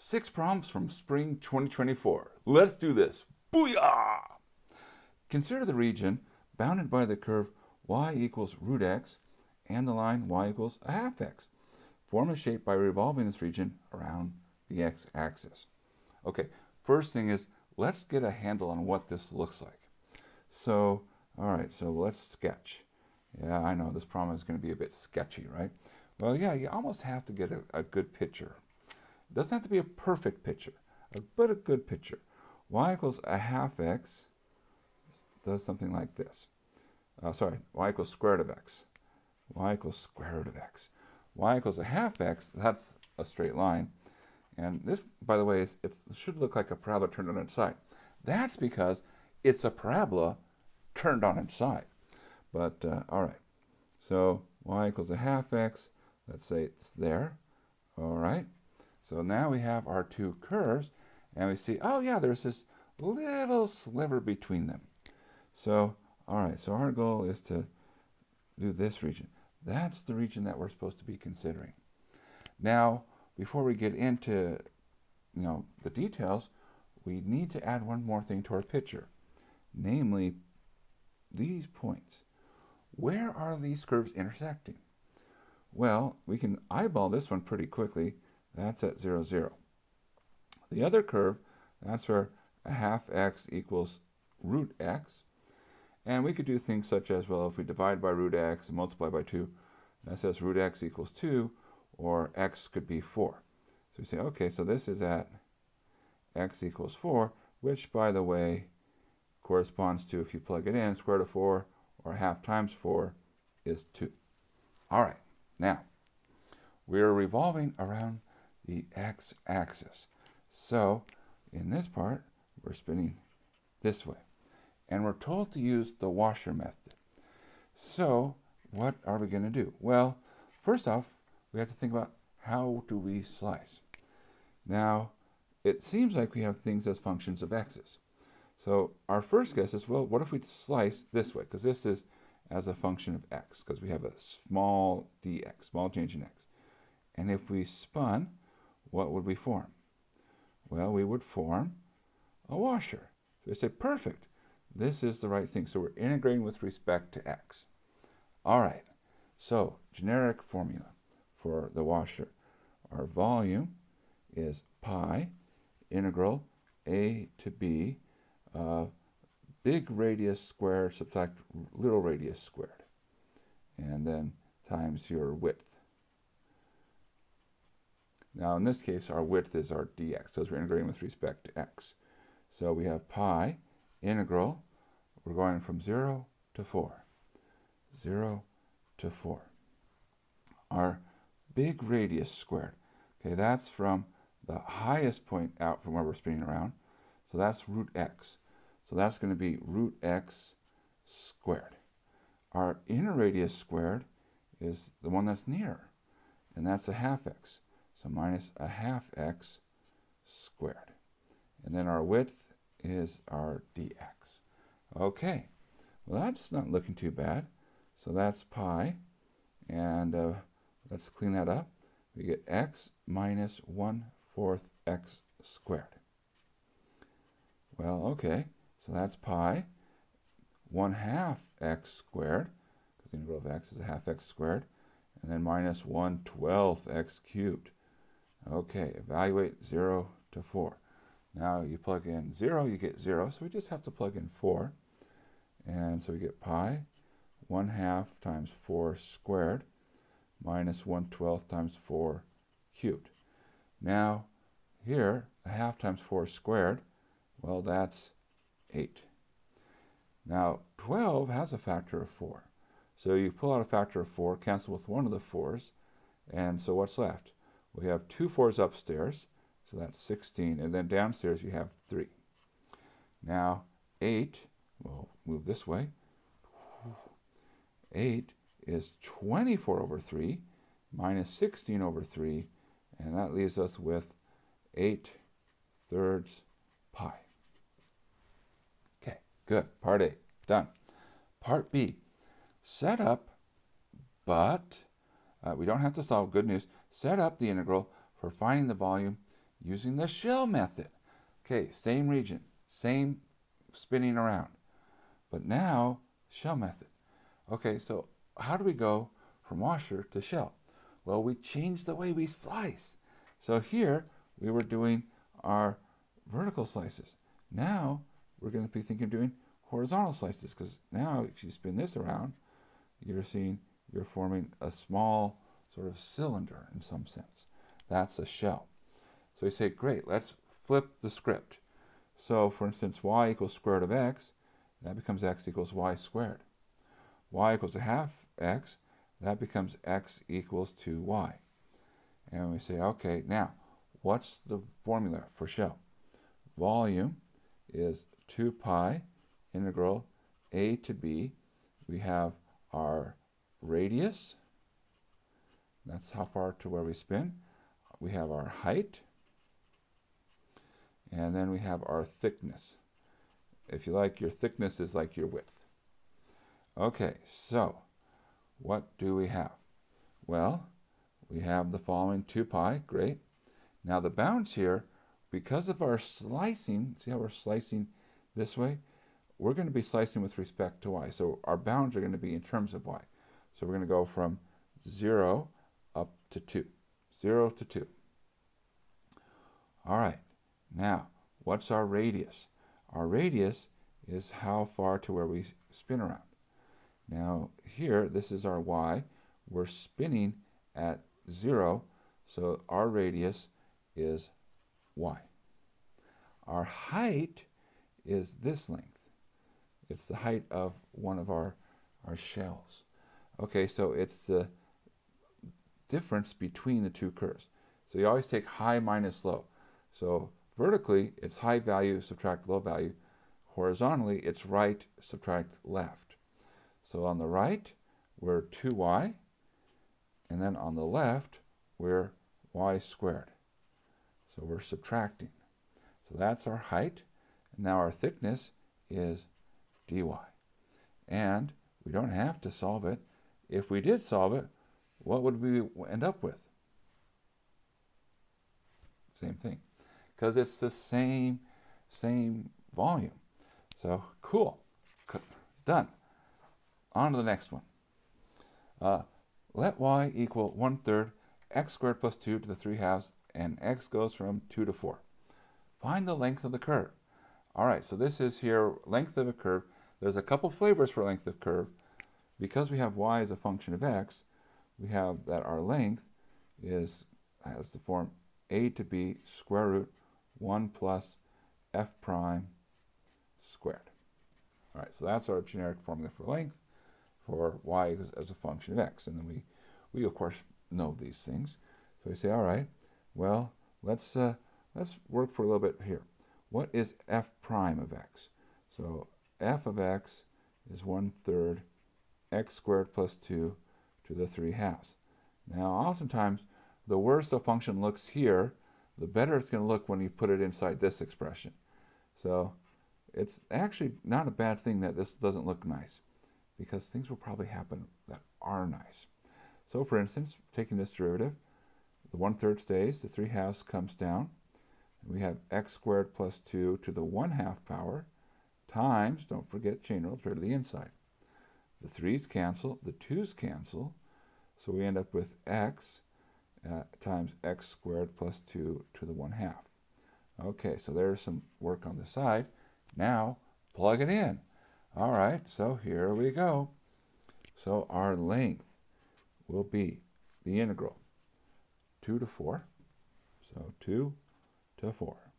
6 problems from spring 2024. Let's do this. Booyah! Consider the region bounded by the curve y equals root x and the line y equals a half x. Form a shape by revolving this region around the x-axis. Okay, first thing is let's get a handle on what this looks like. So, all right, so let's sketch. Yeah, I know this problem is going to be a bit sketchy, right? Well, yeah, you almost have to get a good picture. It doesn't have to be a perfect picture, but a good picture. Y equals a half x does something like this. Y equals square root of x. Y equals square root of x. Y equals a half x, that's a straight line. And this, by the way, it should look like a parabola turned on its side. That's because it's a parabola turned on its side. But, all right. So y equals a half x. Let's say it's there. All right. So now we have our two curves, and we see, oh yeah, there's this little sliver between them. So, all right, so our goal is to do this region. That's the region that we're supposed to be considering. Now, before we get into, the details, we need to add one more thing to our picture, namely these points. Where are these curves intersecting? Well, we can eyeball this one pretty quickly. That's at 0, 0. The other curve, that's where a half x equals root x. And we could do things such as, well, if we divide by root x and multiply by 2, that says root x equals 2, or x could be 4. So we say, okay, so this is at x equals 4, which, by the way, corresponds to, if you plug it in, square root of 4, or half times 4 is 2. All right, now, we're revolving around the x-axis. So, in this part, we're spinning this way. And we're told to use the washer method. So, what are we going to do? Well, first off, we have to think about how do we slice. Now, it seems like we have things as functions of x's. So, our first guess is, well, what if we slice this way? Because this is as a function of x, because we have a small dx, small change in x. And if we spun, what would we form? Well, we would form a washer. So we say, perfect. This is the right thing. So we're integrating with respect to x. All right. So generic formula for the washer. Our volume is pi integral a to b of big radius squared subtract little radius squared. And then times your width. Now, in this case, our width is our dx, so we're integrating with respect to x. So we have pi integral, we're going from 0 to 4. 0 to 4. Our big radius squared, okay, that's from the highest point out from where we're spinning around. So that's root x. So that's going to be root x squared. Our inner radius squared is the one that's near, and that's a half x. So minus a half x squared. And then our width is our dx. Okay, well that's not looking too bad. So that's pi, and let's clean that up. We get x minus 1/4 x squared. Well, okay, so that's pi 1/2 x squared, because the integral of x is a half x squared, and then minus 1/12 x cubed. Okay, evaluate 0 to 4. Now you plug in 0, you get 0, so we just have to plug in 4. And so we get pi 1/2 times 4 squared minus 1/12 times 4 cubed. Now here, a half times 4 squared, well, that's 8. Now 12 has a factor of 4. So you pull out a factor of 4, cancel with one of the 4's, and so what's left? We have 2 4's upstairs, so that's 16, and then downstairs you have 3. Now 8, we'll move this way. 8 is 24 over 3 minus 16 over 3, and that leaves us with 8/3 pi. Okay, good. Part A, done. Part B, set up, but we don't have to solve. Good news. Set up the integral for finding the volume using the shell method. Okay, same region, same spinning around, but now shell method. Okay, so how do we go from washer to shell? Well, we changed the way we slice. So here we were doing our vertical slices. Now we're going to be thinking of doing horizontal slices, because now if you spin this around, you're forming a small sort of cylinder in some sense. That's a shell. So you say, great, let's flip the script. So for instance, y equals square root of x, that becomes x equals y squared. Y equals a half x, that becomes x equals 2y. And we say, okay, now, what's the formula for shell? Volume is 2 pi integral a to b. We have our radius, that's how far to where we spin. We have our height, and then we have our thickness. If you like, your thickness is like your width. Okay, so what do we have? Well, we have the following 2 pi, great. Now the bounds here, because of our slicing, see how we're slicing this way? We're going to be slicing with respect to y. So our bounds are going to be in terms of y. So we're going to go from 0 up to 2. 0 to 2. All right, now what's our radius? Our radius is how far to where we spin around. Now here, this is our y. We're spinning at 0, so our radius is y. Our height is this length. It's the height of one of our shells. Okay, so it's the difference between the two curves. So you always take high minus low. So vertically, it's high value, subtract low value. Horizontally, it's right, subtract left. So on the right, we're 2y, and then on the left, we're y squared. So we're subtracting. So that's our height. And now our thickness is dy. And we don't have to solve it. If we did solve it, what would we end up with? Same thing, because it's the same volume. So cool, done. On to the next one. Let y equal 1/3 x squared plus 2 to the 3 halves, and x goes from 2 to 4. Find the length of the curve. All right, so this is here, length of a curve. There's a couple flavors for length of curve. Because we have y as a function of x, we have that our length has the form a to b square root 1 plus f prime squared. All right, so that's our generic formula for length for y as a function of x. And then we of course know these things. So we say, all right, well, let's work for a little bit here. What is f prime of x? So f of x is 1/3 x squared plus 2 to the 3 halves. Now, oftentimes, the worse a function looks here, the better it's going to look when you put it inside this expression. So it's actually not a bad thing that this doesn't look nice, because things will probably happen that are nice. So for instance, taking this derivative, the 1/3 stays, the 3 halves comes down, and we have x squared plus 2 to the 1/2 power times, don't forget chain rule, third to the inside. The 3's cancel, the 2's cancel, so we end up with x times x squared plus 2 to the 1/2. Okay, so there's some work on the side. Now, plug it in. All right, so here we go. So our length will be the integral 2 to 4. So 2 to 4.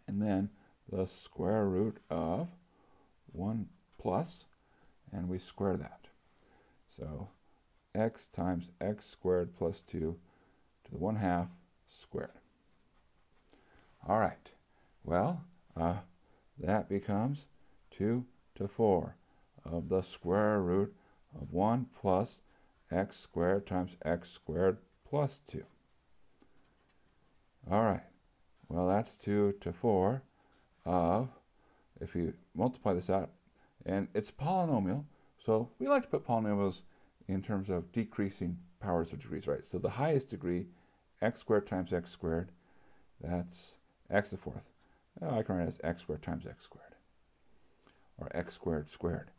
And then the square root of 1 plus, and we square that. So x times x squared plus 2 to the 1/2 squared. All right, well, that becomes 2 to 4 of the square root of 1 plus x squared times x squared plus 2. All right, well, that's 2 to 4 of, if you multiply this out, and it's polynomial, so we like to put polynomials in terms of decreasing powers of degrees, right? So the highest degree, x squared times x squared, That's x to the fourth. Oh, I can write it as x squared times x squared, or x squared squared.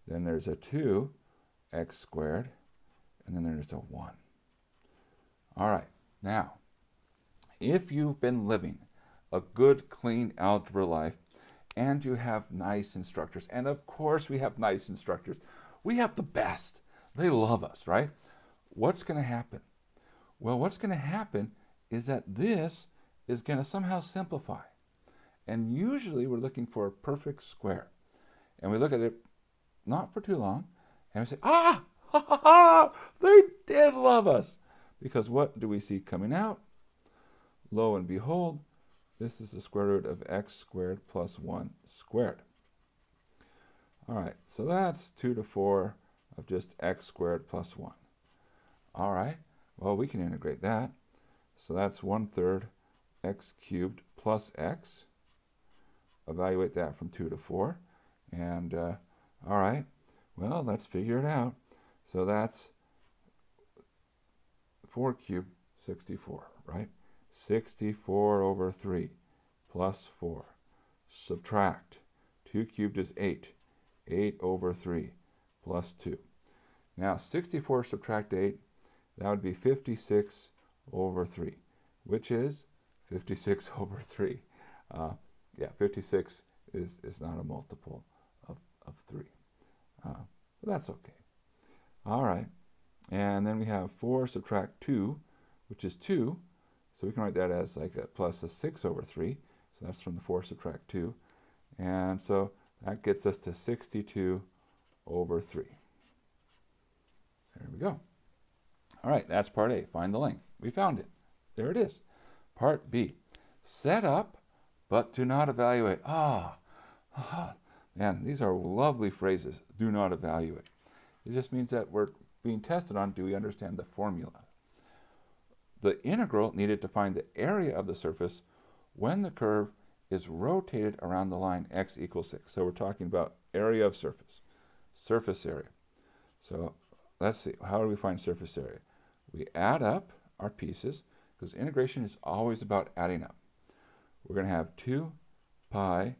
Then there's a 2x squared, and then there's a 1. All right, now, if you've been living a good, clean algebra life, and you have nice instructors, and of course we have nice instructors, we have the best. They love us, right? What's going to happen? Well, what's going to happen is that this is going to somehow simplify. And usually we're looking for a perfect square. And we look at it not for too long, and we say, ah, ha, ha, ha, they did love us. Because what do we see coming out? Lo and behold, this is the square root of x squared plus 1 squared. All right, so that's 2 to the 4 of just x squared plus 1. All right, well, we can integrate that. So that's 1/3 x cubed plus x. Evaluate that from 2 to 4. And, all right, well, let's figure it out. So that's 4 cubed, 64, right? 64 over 3 plus 4. Subtract. 2 cubed is 8. 8 over 3 plus 2. Now, 64 subtract 8, that would be 56 over 3, which is 56 over 3. Yeah, 56 is not a multiple of 3. But that's okay. All right. And then we have 4 subtract 2, which is 2. So we can write that as like a plus a 6 over 3. So that's from the 4 subtract 2. And so that gets us to 62 over 3. There we go. All right, that's part A. Find the length. We found it. There it is. Part B. Set up, but do not evaluate. Man, these are lovely phrases. Do not evaluate. It just means that we're being tested on, do we understand the formula? The integral needed to find the area of the surface when the curve is rotated around the line x equals 6. So we're talking about area of surface, surface area. So let's see, how do we find surface area? We add up our pieces, because integration is always about adding up. We're going to have 2 pi,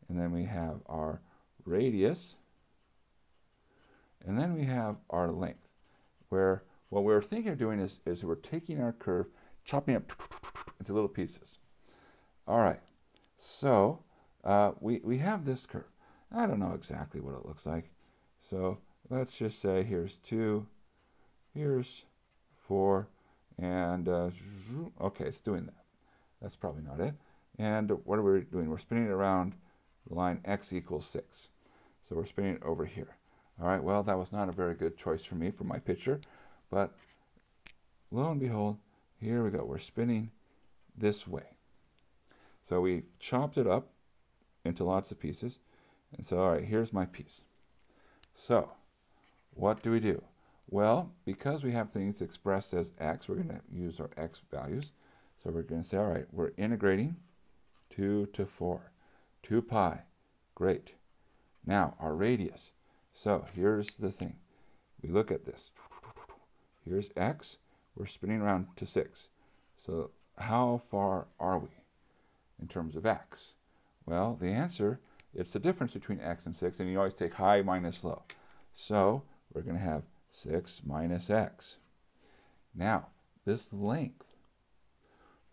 and then we have our radius, and then we have our length, where what we're thinking of doing is we're taking our curve, chopping it into little pieces. All right, so we have this curve. I don't know exactly what it looks like. So let's just say here's 2, here's 4, and okay, it's doing that. That's probably not it. And what are we doing? We're spinning it around the line x equals 6. So we're spinning it over here. All right, well, that was not a very good choice for me for my picture, but lo and behold, here we go. We're spinning this way. So we chopped it up into lots of pieces. And so, all right, here's my piece. So what do we do? Well, because we have things expressed as x, we're going to use our x values. So we're going to say, all right, we're integrating 2 to 4, 2 pi. Great. Now, our radius. So here's the thing. We look at this. Here's x. We're spinning around to 6. So how far are we in terms of x? Well, the answer, it's the difference between x and 6, and you always take high minus low. So we're going to have 6 minus x. Now, this length,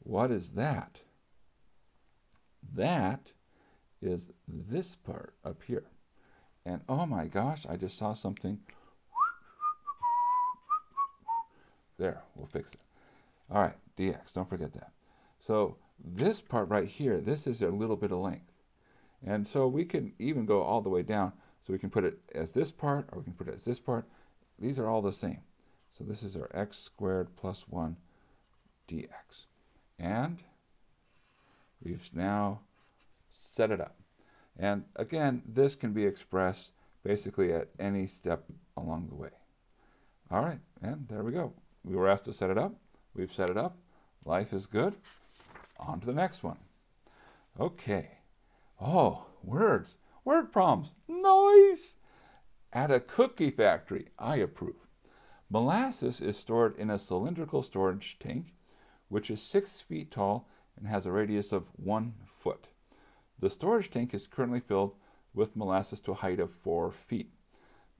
what is that? That is this part up here. And oh my gosh, I just saw something. There, we'll fix it. All right, dx, don't forget that. So this part right here, this is a little bit of length. And so we can even go all the way down. So we can put it as this part, or we can put it as this part. These are all the same. So this is our x squared plus 1 dx. And we've now set it up. And again, this can be expressed basically at any step along the way. All right, and there we go. We were asked to set it up. We've set it up. Life is good. On to the next one. Okay. Oh, words. Word problems. Nice. At a cookie factory, I approve. Molasses is stored in a cylindrical storage tank, which is 6 feet tall and has a radius of 1 foot. The storage tank is currently filled with molasses to a height of 4 feet.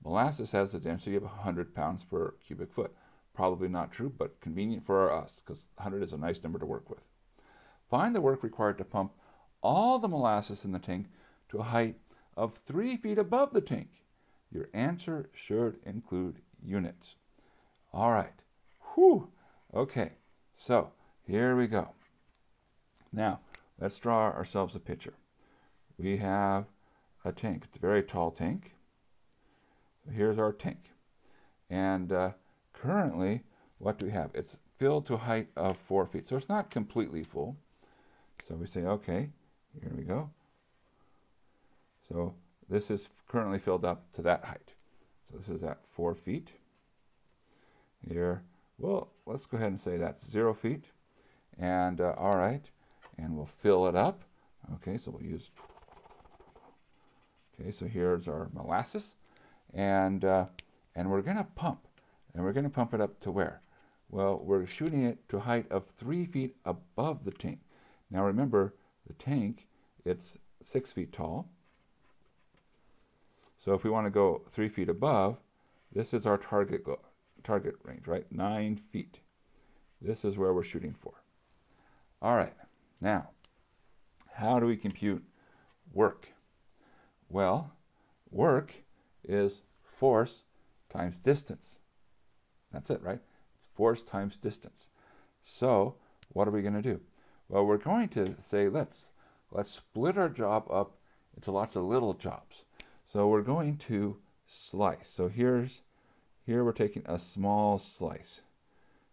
Molasses has a density of 100 pounds per cubic foot. Probably not true, but convenient for us, because 100 is a nice number to work with. Find the work required to pump all the molasses in the tank to a height of 3 feet above the tank. Your answer should include units. All right. Whew. Okay. So here we go. Now, let's draw ourselves a picture. We have a tank. It's a very tall tank. So here's our tank. And currently, what do we have? It's filled to a height of 4 feet. So it's not completely full. So we say, okay, here we go. So this is currently filled up to that height. So this is at 4 feet. Here, well, let's go ahead and say that's 0 feet. And all right, and we'll fill it up. Okay, so we'll use, okay, so here's our molasses. And we're going to pump. And we're going to pump it up to where? Well, we're shooting it to a height of 3 feet above the tank. Now remember, the tank, it's 6 feet tall. So if we want to go 3 feet above, this is our target range, right? 9 feet. This is where we're shooting for. All right. Now, how do we compute work? Well, work is force times distance. That's it, right? It's force times distance. So what are we going to do? Well, we're going to say, let's split our job up into lots of little jobs. So we're going to slice. So here we're taking a small slice.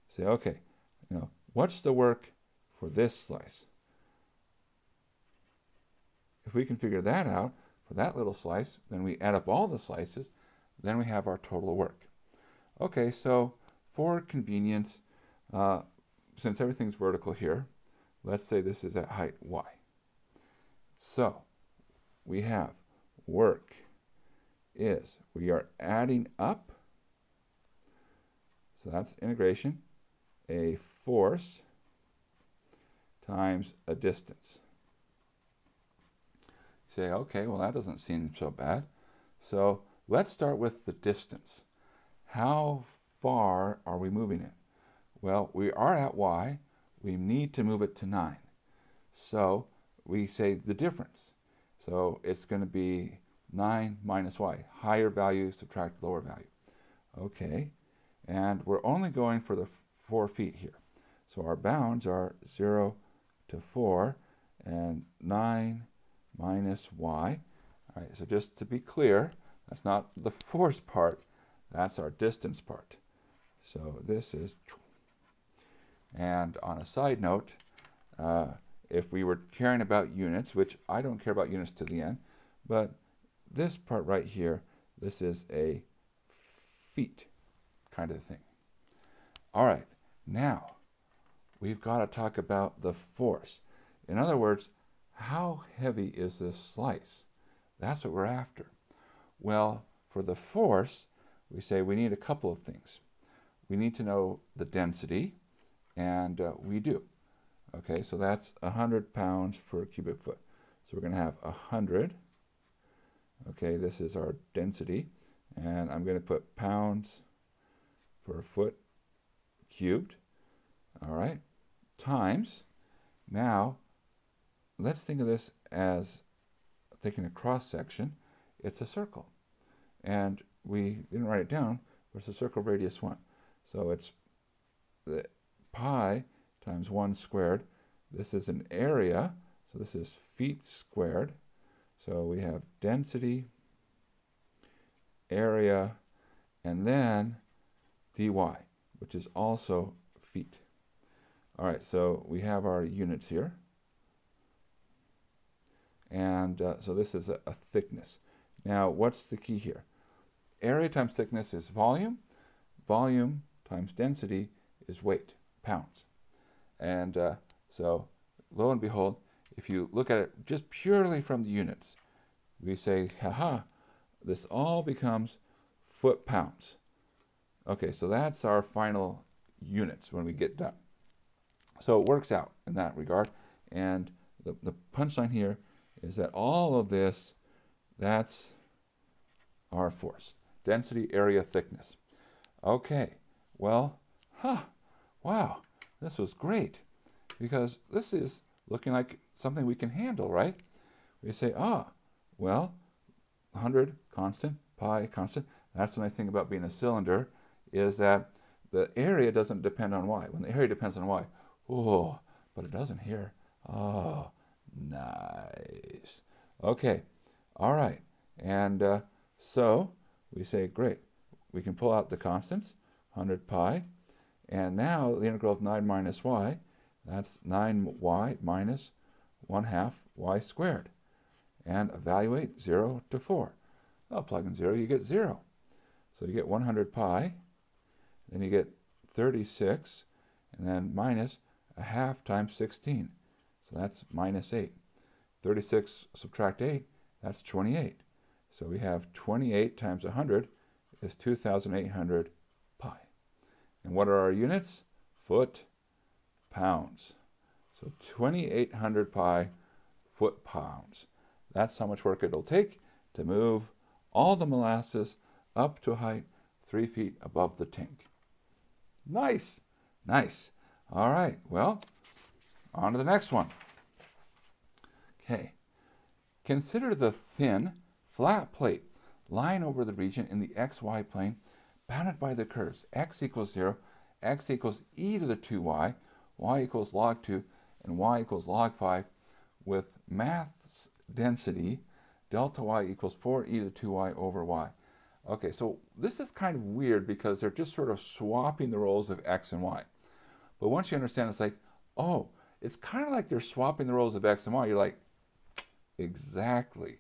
Say, okay, what's the work for this slice? If we can figure that out for that little slice, then we add up all the slices, then we have our total work. Okay, so for convenience, since everything's vertical here, let's say this is at height y. So we have work is, we are adding up, so that's integration, a force times a distance. Say, okay, well that doesn't seem so bad. So let's start with the distance. How far are we moving it? Well, we are at y. We need to move it to 9. So we say the difference. So it's going to be 9 minus y. Higher value subtract lower value. Okay. And we're only going for the 4 feet here. So our bounds are 0 to 4 and 9 minus y. All right, so just to be clear, that's not the force part, that's our distance part. So this is, and on a side note, if we were caring about units, which I don't care about units to the end, but this part right here, this is a feet kind of thing. All right, now we've got to talk about the force. In other words, how heavy is this slice? That's what we're after. Well, for the force, we say we need a couple of things. We need to know the density, and we do. Okay, so that's 100 pounds per cubic foot. So we're going to have 100. Okay, this is our density, and I'm going to put pounds per foot cubed. All right, times. Now, let's think of this as taking a cross section. It's a circle, and we didn't write it down, but it's a circle radius 1. So it's the pi times 1 squared. This is an area, so this is feet squared. So we have density, area, and then dy, which is also feet. All right, so we have our units here. And so this is a thickness. Now, what's the key here? Area times thickness is volume. Volume times density is weight, pounds. And so, lo and behold, if you look at it just purely from the units, we say, haha, this all becomes foot-pounds. Okay, so that's our final units when we get done. So it works out in that regard. And the punchline here is that all of this, that's our force. Density, area, thickness. Okay, well, wow, this was great, because this is looking like something we can handle, right? We say, well, 100 constant, pi constant. That's the nice thing about being a cylinder, is that the area doesn't depend on y. When the area depends on y, oh, but it doesn't here. Oh, nice. Okay, all right. And so we say, great. We can pull out the constants, 100 pi. And now the integral of 9 minus y, that's 9y minus 1/2 y squared. And evaluate 0 to 4. Well, plug in 0, you get 0. So you get 100 pi, then you get 36, and then minus 1/2 times 16. So that's minus 8. 36 subtract 8, that's 28. So we have 28 times 100 is 2,800 pi. And what are our units? Foot pounds. So 2,800 pi foot pounds. That's how much work it'll take to move all the molasses up to a height 3 feet above the tank. Nice, nice. All right, well, on to the next one. Okay, consider the thin, flat plate lying over the region in the xy plane bounded by the curves x equals 0, x equals e to the 2y, y equals log 2, and y equals log 5 with mass density delta y equals 4e to the 2y over y. Okay, so this is kind of weird because they're just sort of swapping the roles of x and y. But once you understand, it's like, oh, it's kind of like they're swapping the roles of x and y. You're like, exactly.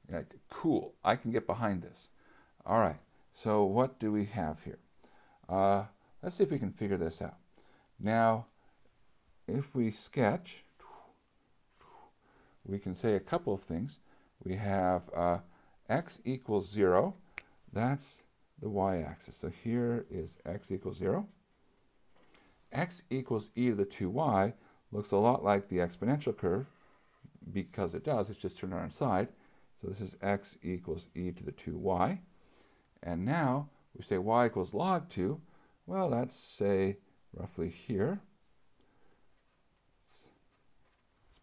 You're like, cool, I can get behind this. All right, so what do we have here? Let's see if we can figure this out. Now, if we sketch, we can say a couple of things. We have x equals 0. That's the y-axis. So here is x equals 0. X equals e to the 2y looks a lot like the exponential curve because it does. It's just turned on its side. So this is x equals e to the 2y. And now we say y equals log 2. Well, that's, say, roughly here. It's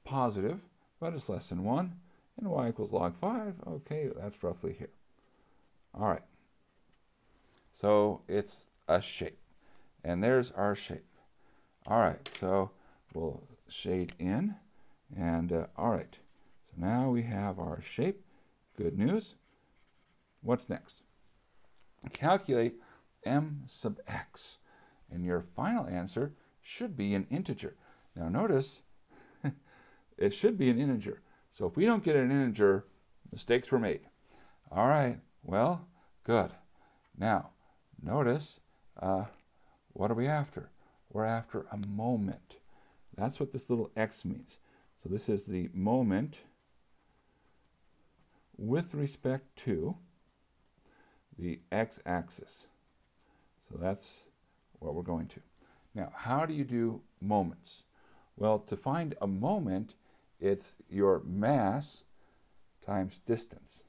positive, but it's less than 1. And y equals log 5. Okay, that's roughly here. All right. So it's a shape. And there's our shape. All right, so we'll shade in. And all right, so now we have our shape. Good news. What's next? Calculate m sub x. And your final answer should be an integer. Now notice, it should be an integer. So if we don't get an integer, mistakes were made. All right, well, good. Now, notice, what are we after? We're after a moment. That's what this little x means. So this is the moment with respect to the x-axis. So that's what we're going to. Now, how do you do moments? Well, to find a moment, it's your mass times distance.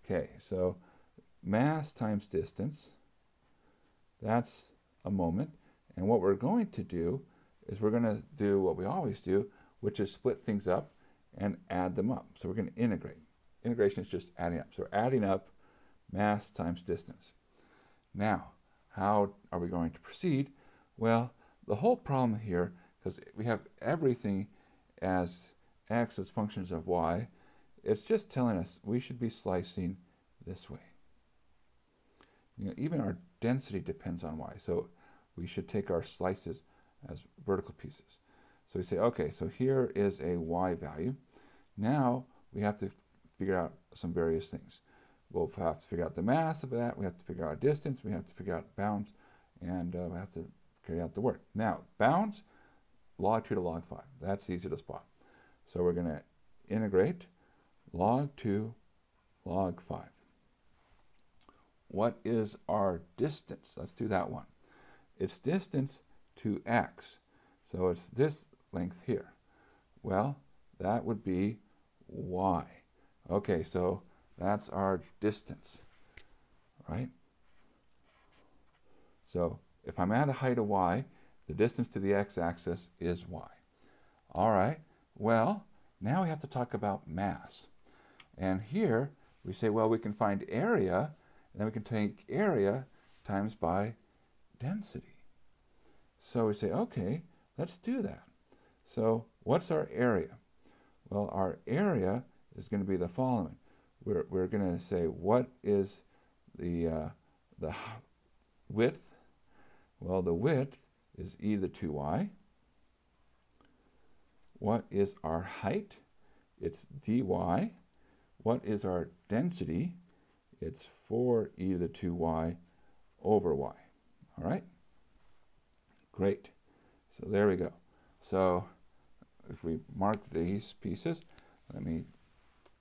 Okay, so mass times distance, that's a moment. And what we're going to do is we're going to do what we always do, which is split things up and add them up. So we're going to integrate. Integration is just adding up. So we're adding up mass times distance. Now, how are we going to proceed? Well, the whole problem here, because we have everything as x as functions of y, it's just telling us we should be slicing this way. You know, even our density depends on y, so we should take our slices as vertical pieces. So we say, okay, so here is a y value. Now we have to figure out some various things. We'll have to figure out the mass of that, we have to figure out distance, we have to figure out bounds, and we have to carry out the work. Now, bounds, log 2 to log 5. That's easy to spot. So we're going to integrate log 2, log 5. What is our distance? Let's do that one. It's distance to x. So it's this length here. Well, that would be y. Okay, so that's our distance, right? So if I'm at a height of y, the distance to the x-axis is y. All right, well, now we have to talk about mass. And here we say, well, we can find area, and then we can take area times by density. So we say, okay, let's do that. So what's our area? Well, our area is going to be the following. We're going to say, what is the width? Well, the width is e to the 2y. What is our height? It's dy. What is our density? It's 4e to the 2y over y. All right? Great. So there we go. So if we mark these pieces, let me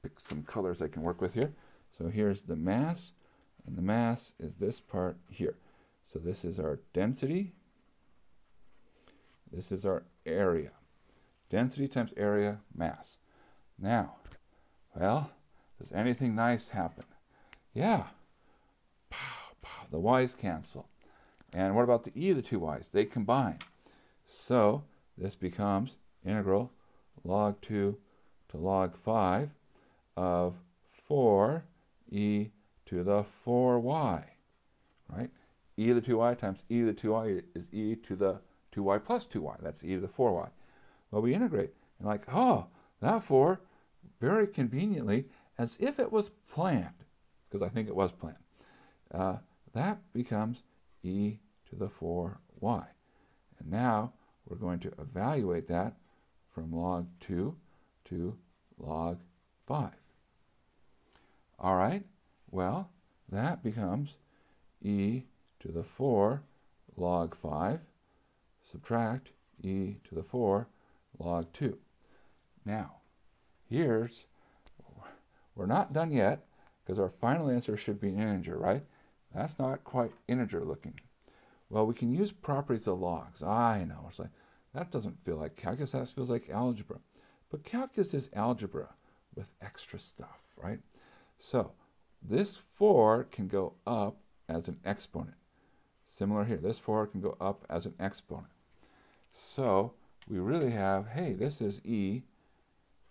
pick some colors I can work with here. So here's the mass, and the mass is this part here. So this is our density. This is our area. Density times area, mass. Now, well, does anything nice happen? Yeah. Pow, pow, the y's cancel. And what about the e of the two y's? They combine. So this becomes integral log 2 to log 5 of 4e to the 4y, right? E to the 2y times e to the 2y is e to the 2y plus 2y. That's e to the 4y. Well, we integrate, and like, oh, that 4, very conveniently, as if it was planned, because I think it was planned, that becomes e to the 4y. And now we're going to evaluate that from log 2 to log 5. All right, well, that becomes e to the 4 log 5, subtract e to the 4 log 2. Now, we're not done yet, because our final answer should be an integer, right? That's not quite integer looking. Well, we can use properties of logs. I know, it's like, that doesn't feel like calculus, that feels like algebra. But calculus is algebra with extra stuff, right? So this 4 can go up as an exponent. Similar here, this 4 can go up as an exponent. So we really have, hey, this is e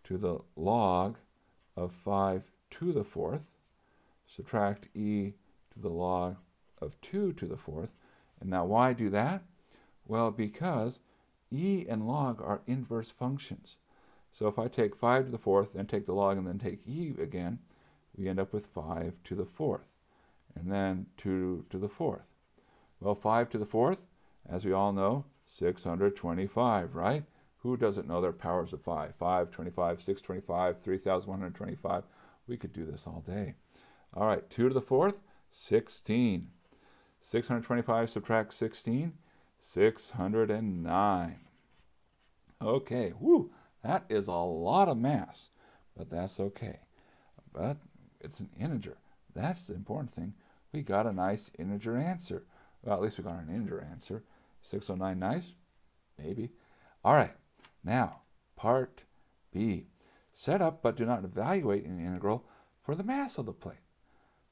to the log of 5 to the 4th, subtract e to the log of 2 to the 4th. And now why do that? Well, because e and log are inverse functions. So if I take 5 to the 4th, then take the log, and then take e again, we end up with 5 to the 4th, and then 2 to the 4th. Well, 5 to the 4th, as we all know, 625, right? Who doesn't know their powers of 5? 525, 625, 3,125. We could do this all day. All right, 2 to the 4th, 16. 625 subtract 16, 609. Okay, whoo, that is a lot of mass, but that's okay. But it's an integer. That's the important thing. We got a nice integer answer. Well, at least we got an integer answer. 609 nice? Maybe. All right, now, part B. Set up but do not evaluate an integral for the mass of the plate.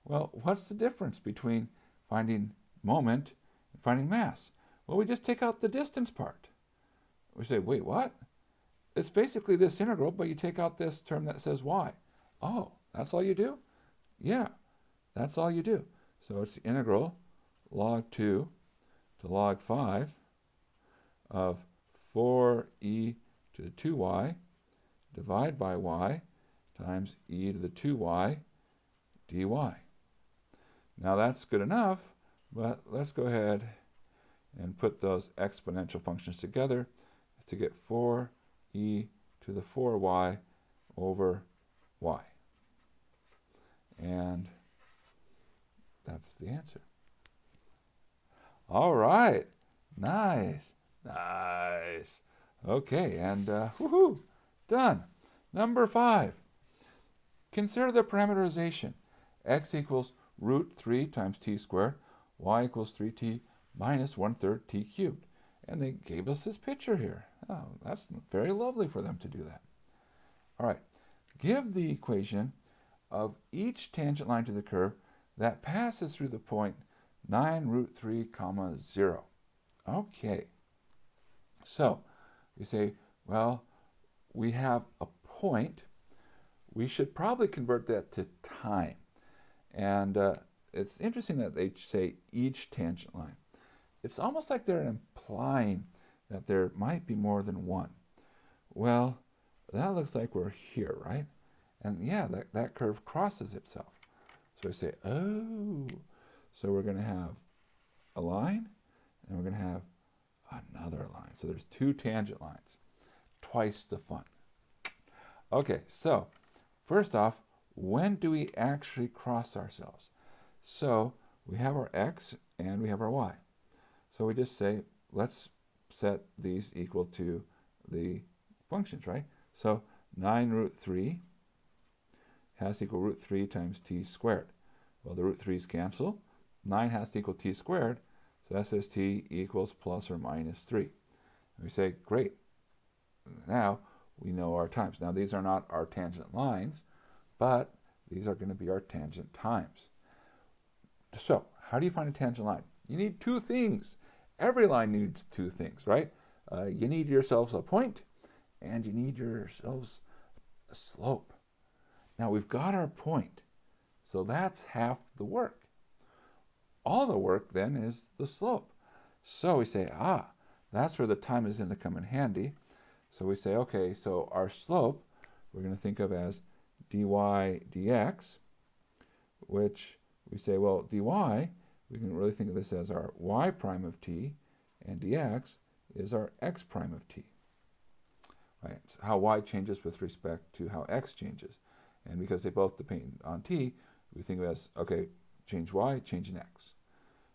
Well, what's the difference between finding moment and finding mass? Well, we just take out the distance part. We say, wait, what? It's basically this integral, but you take out this term that says y. Oh, that's all you do? Yeah, that's all you do. So it's the integral log 2 to log 5 of 4e to the 2y divided by y times e to the 2y dy. Now that's good enough, but let's go ahead and put those exponential functions together to get 4e to the 4y over y. And that's the answer. All right. Nice. Nice. Okay, and woohoo, done. Number 5. Consider the parameterization. X equals root 3 times t squared, y equals 3t minus 1/3 t cubed. And they gave us this picture here. Oh, that's very lovely for them to do that. All right, give the equation of each tangent line to the curve that passes through the point 9 root 3 comma 0. Okay, so we say, well, we have a point. We should probably convert that to time. And it's interesting that they say each tangent line. It's almost like they're implying that there might be more than one. Well, that looks like we're here, right? And yeah, that curve crosses itself. So I say, oh, so we're going to have a line, and we're going to have another line. So there's two tangent lines, twice the fun. Okay, so first off, when do we actually cross ourselves? So we have our x and we have our y. So we just say, let's set these equal to the functions, right? So 9 root 3 has to equal root 3 times t squared. Well, the root 3's cancel. 9 has to equal t squared, so that says t equals plus or minus 3. And we say, great. Now we know our times. Now these are not our tangent lines, but these are going to be our tangent times. So how do you find a tangent line? You need two things. Every line needs two things, right? You need yourselves a point, and you need yourselves a slope. Now we've got our point, so that's half the work. All the work then is the slope. So we say, that's where the time is going to come in handy. So we say, okay, so our slope we're going to think of as dy dx, which we say, well, dy, we can really think of this as our y prime of t, and dx is our x prime of t. Right? It's how y changes with respect to how x changes. And because they both depend on t, we think of it as, okay, change y, change in x.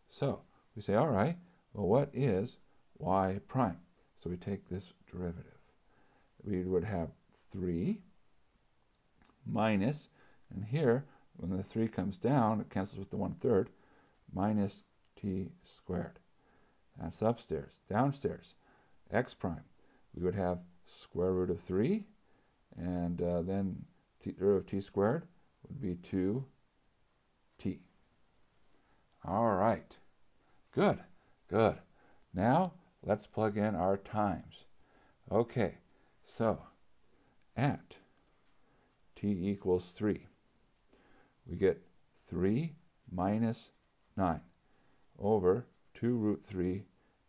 So we say, all right, well, what is y prime? So we take this derivative. We would have 3 minus, and here, when the 3 comes down, it cancels with the 1/3, minus t squared. That's upstairs. Downstairs, x prime. We would have square root of 3, and then derivative of t squared would be 2t. All right. Good, good. Now, let's plug in our times. Okay, so at t equals 3, we get 3 minus 9 over 2 root 3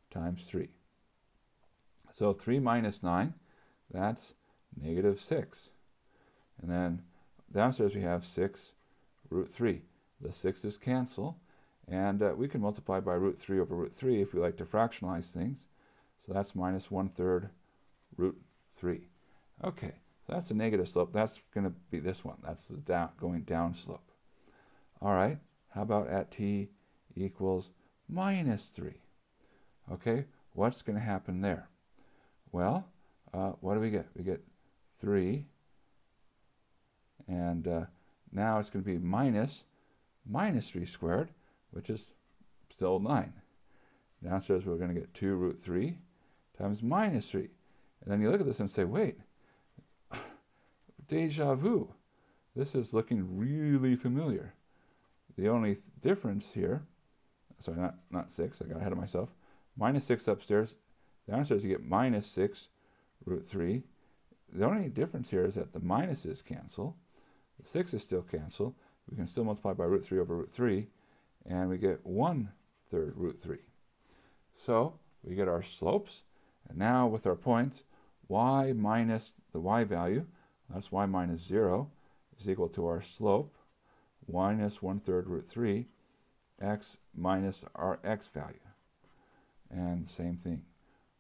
times 3. So 3 minus 9, that's negative 6. And then downstairs we have 6 root 3. The 6's cancel, and we can multiply by root 3 over root 3 if we like to fractionalize things. So that's minus 1/3 root 3. Okay, so that's a negative slope. That's going to be this one. That's the going down slope. All right, how about at t equals minus 3? Okay, what's going to happen there? Well, what do we get? We get 3, and now it's going to be minus 3 squared, which is still 9. Downstairs we're going to get 2 root 3 times minus 3. And then you look at this and say, wait, deja vu. This is looking really familiar. The only difference here, sorry, not 6, I got ahead of myself, minus 6 upstairs. Downstairs you get minus 6 root 3. The only difference here is that the minuses cancel. The 6 is still cancel. We can still multiply by root 3 over root 3, and we get 1/3 root 3. So we get our slopes, and now with our points, y minus the y value, that's y minus 0, is equal to our slope, minus 1/3 root 3, x minus our x value. And same thing,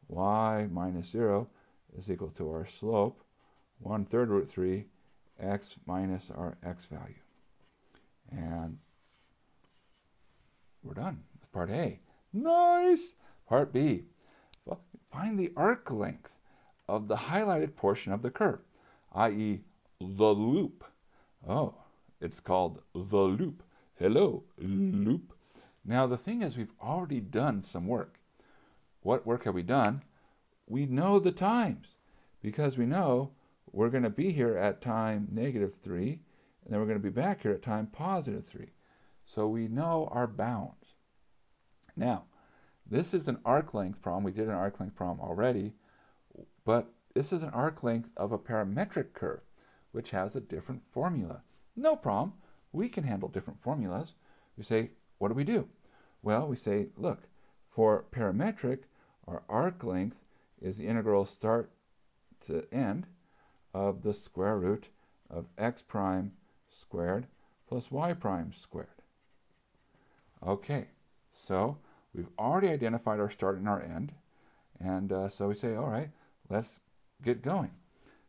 y minus 0 is equal to our slope, 1/3 root 3, x minus our x value. And we're done with part A. Nice! Part B. Well, find the arc length of the highlighted portion of the curve, i.e. the loop. Oh, it's called the loop. Hello, loop. Now the thing is, we've already done some work. What work have we done? we know the times because we know we're going to be here at time -3, and then we're going to be back here at time +3. So we know our bounds. Now, this is an arc length problem. We did an arc length problem already, but this is an arc length of a parametric curve, which has a different formula. No problem. We can handle different formulas. We say, what do? Well, we say, look, for parametric, our arc length is the integral start to end of the square root of x prime squared plus y prime squared. Okay, so we've already identified our start and our end, and so we say, all right, let's get going.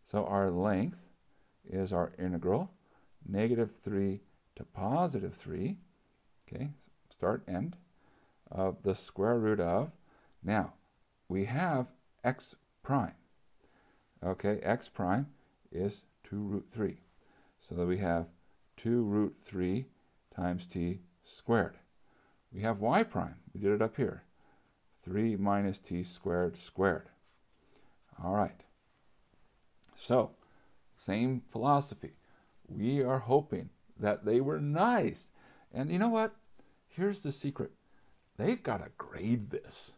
So our length is our integral, -3 to +3, okay, start, end, of the square root of, now, we have x prime. Okay, x prime is 2√3. So that we have 2√3 times t squared. We have y prime. We did it up here. 3 minus t squared squared. All right. So, same philosophy. We are hoping that they were nice. And you know what? Here's the secret. They've got to grade this.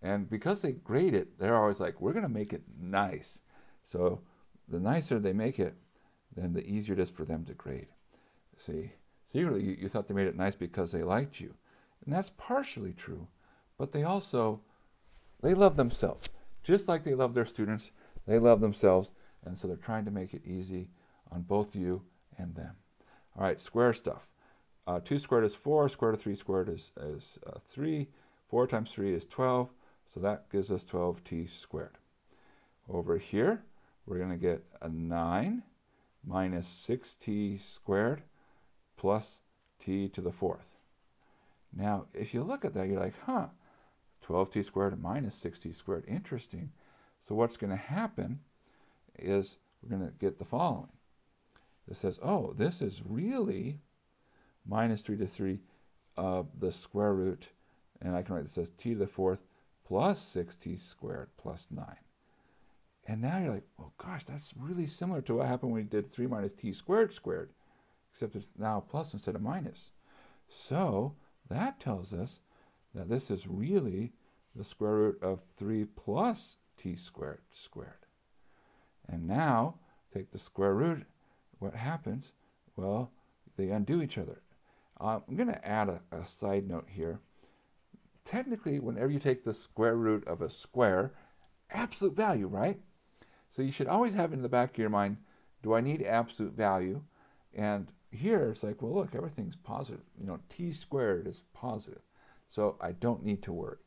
And because they grade it, they're always like, we're going to make it nice. So the nicer they make it, then the easier it is for them to grade. See, secretly you thought they made it nice because they liked you. And that's partially true. But they love themselves. Just like they love their students, they love themselves. And so they're trying to make it easy on both you and them. All right, square stuff. 2 squared is 4. Square root of 3 squared is 3. 4 times 3 is 12. So that gives us 12t squared. Over here, we're going to get a 9 minus 6t squared plus t to the 4th. Now, if you look at that, you're like, 12t squared minus 6t squared. Interesting. So what's going to happen is we're going to get the following. This says, oh, this is really minus 3 to 3 of the square root, and I can write this as t to the 4th plus 6t squared plus 9. And now you're like, oh gosh, that's really similar to what happened when we did 3 minus t squared, except it's now plus instead of minus. So that tells us that this is really the square root of 3 plus t squared. And now, take the square root, what happens? Well, they undo each other. I'm going to add a side note here. Technically, whenever you take the square root of a square, absolute value, right? So you should always have in the back of your mind, do I need absolute value? And here it's like, well, look, everything's positive. T squared is positive. So I don't need to worry.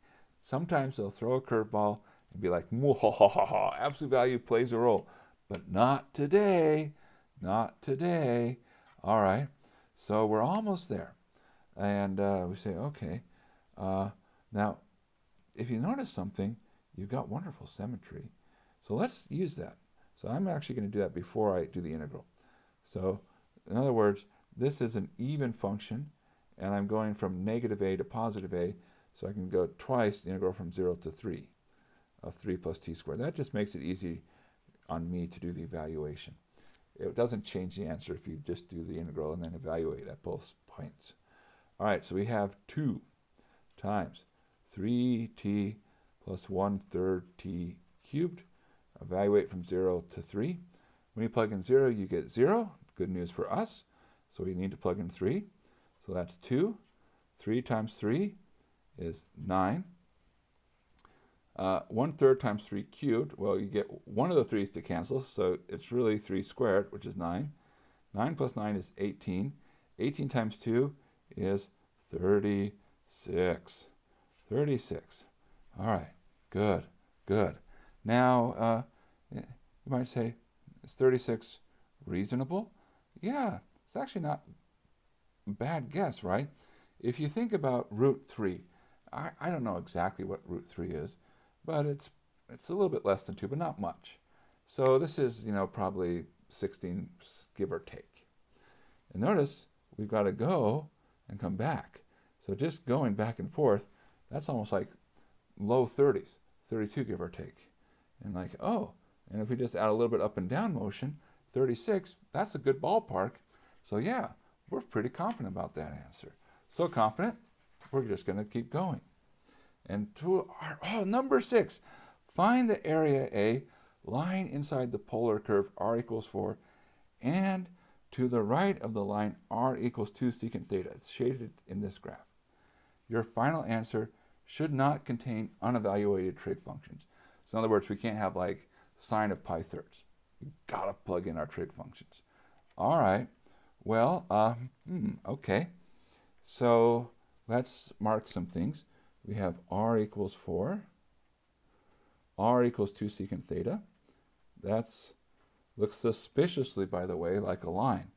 Sometimes they'll throw a curveball and be like, absolute value plays a role. But not today. Not today. All right. So we're almost there. And we say, okay. Now, if you notice something, you've got wonderful symmetry. So let's use that. So I'm actually going to do that before I do the integral. So in other words, this is an even function, and I'm going from -a to +a, so I can go twice the integral from 0 to 3 of 3 plus t squared. That just makes it easy on me to do the evaluation. It doesn't change the answer if you just do the integral and then evaluate at both points. All right, so we have 2 times 3t plus 1/3 t cubed. Evaluate from 0 to 3. When you plug in 0, you get 0. Good news for us. So we need to plug in 3. So that's 2. 3 times 3 is 9. 1/3 times 3 cubed. Well, you get one of the 3's to cancel, so it's really 3 squared, which is 9. 9 plus 9 is 18. 18 times 2 is 36. 36. All right. Good. Good. Now, you might say, is 36 reasonable? Yeah, it's actually not a bad guess, right? If you think about root 3, I don't know exactly what root 3 is, but it's a little bit less than 2, but not much. So this is, probably 16, give or take. And notice we've got to go and come back. So just going back and forth, that's almost like low 30s, 32 give or take. And like, oh, and if we just add a little bit up and down motion, 36, that's a good ballpark. So yeah, we're pretty confident about that answer. So confident, we're just going to keep going. And to our, number 6, find the area A lying inside the polar curve r equals 4 and to the right of the line r equals 2 secant theta. It's shaded in this graph. Your final answer should not contain unevaluated trig functions. So in other words, we can't have like sine of pi thirds. We've got to plug in our trig functions. All right. Well, okay. So let's mark some things. We have r equals 4. R equals 2 secant theta. That's looks suspiciously, by the way, like a line.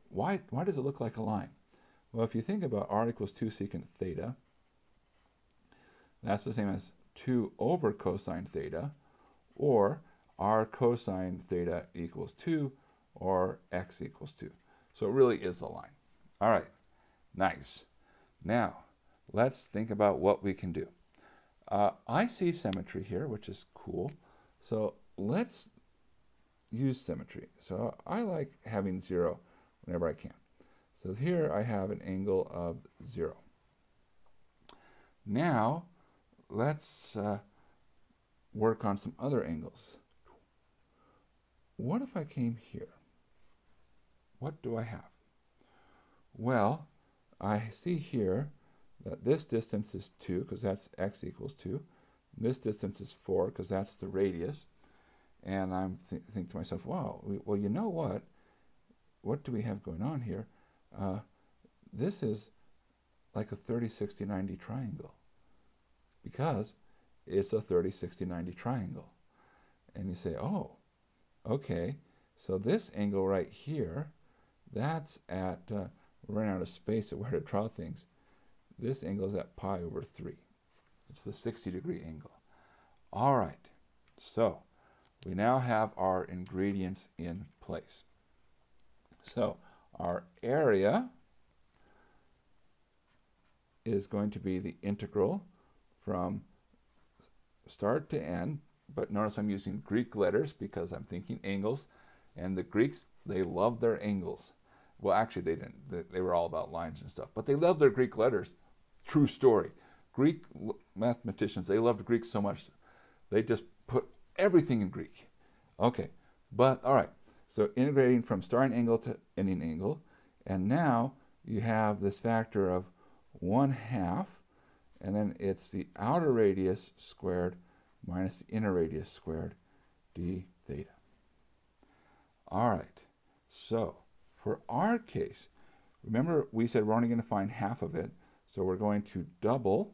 Why does it look like a line? Well, if you think about r equals 2 secant theta, that's the same as 2 over cosine theta, or r cosine theta equals 2, or x equals 2. So it really is a line. All right, nice. Now, let's think about what we can do. I see symmetry here, which is cool. So let's use symmetry. So I like having 0 whenever I can. So here I have an angle of 0. Now, let's work on some other angles. What if I came here? What do I have? Well, I see here that this distance is 2 because that's x equals 2. This distance is 4 because that's the radius. And I'm think to myself, wow, well, you know what? What do we have going on here? This is like a 30, 60, 90 triangle because it's a 30, 60, 90 triangle. And you say, oh, okay, so this angle right here, that's at, we're running out of space at where to draw things. This angle is at pi over 3. It's the 60-degree angle. All right, so we now have our ingredients in place. So our area is going to be the integral from start to end, but notice I'm using Greek letters because I'm thinking angles, and the Greeks, they love their angles. Well, actually they didn't. They were all about lines and stuff, but they loved their Greek letters. True story. Greek mathematicians, they loved Greek so much, they just put everything in Greek. Okay, but all right, so integrating from starting angle to ending angle, and now you have this factor of 1/2, and then it's the outer radius squared minus the inner radius squared d theta. All right, so for our case, remember we said we're only going to find half of it, so we're going to double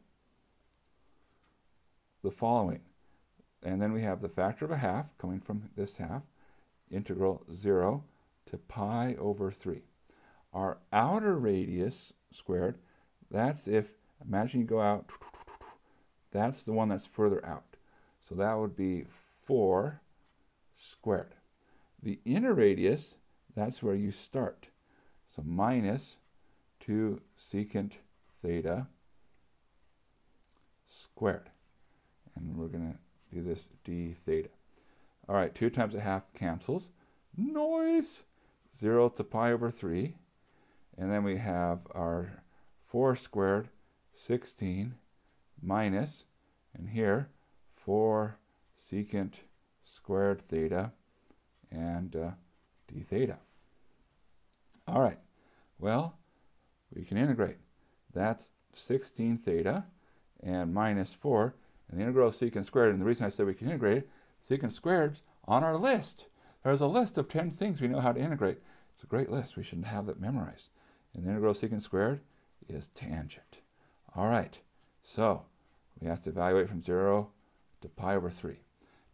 the following. And then we have the factor of a half coming from this half, integral 0 to pi over 3. Our outer radius squared, that's if, imagine you go out, that's the one that's further out. So that would be 4 squared. The inner radius, that's where you start. So minus 2 secant theta squared. And we're going to do this d theta. All right, 2 times a half cancels. Noise! 0 to pi over 3. And then we have our 4 squared, 16, minus, and here, 4 secant squared theta, and d theta. All right, well, we can integrate. That's 16 theta and minus 4, and the integral of secant squared, and the reason I said we can integrate it, secant squared's on our list. There's a list of 10 things we know how to integrate. It's a great list. We should have that memorized. And the integral of secant squared is tangent. All right, so we have to evaluate from 0 to pi over 3.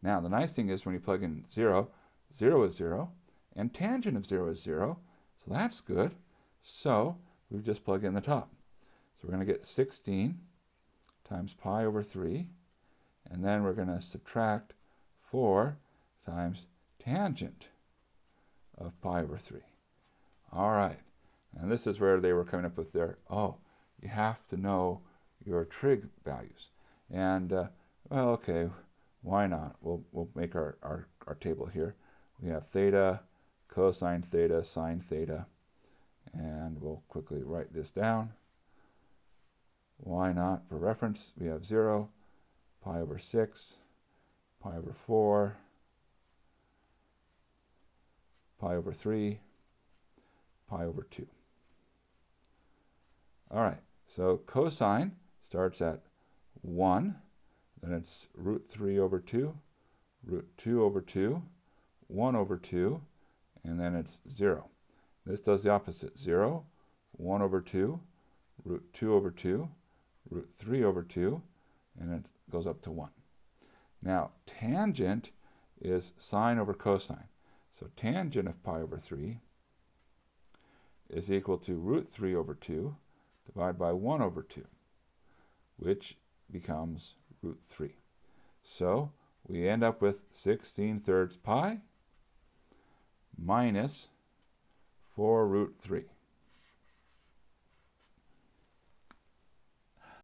Now, the nice thing is when you plug in 0, 0 is 0, and tangent of 0 is 0, so that's good. So we just plug in the top. So we're going to get 16 times pi over 3, and then we're going to subtract 4 times tangent of pi over 3. All right, and this is where they were coming up with their, oh, you have to know your trig values. And, well, okay, Why not? We'll make our table here. We have theta, cosine theta, sine theta, and we'll quickly write this down. Why not? For reference, we have 0, pi over 6, pi over 4, pi over 3, pi over 2. All right, so cosine starts at 1, then it's root 3 over 2, root 2 over 2, 1 over 2, and then it's 0. This does the opposite. 0, 1 over 2, root 2 over 2, root 3 over 2, and it goes up to 1. Now, tangent is sine over cosine. So tangent of pi over 3 is equal to root 3 over 2 divided by 1 over 2, which becomes root 3. So we end up with 16/3 pi minus 4 root 3.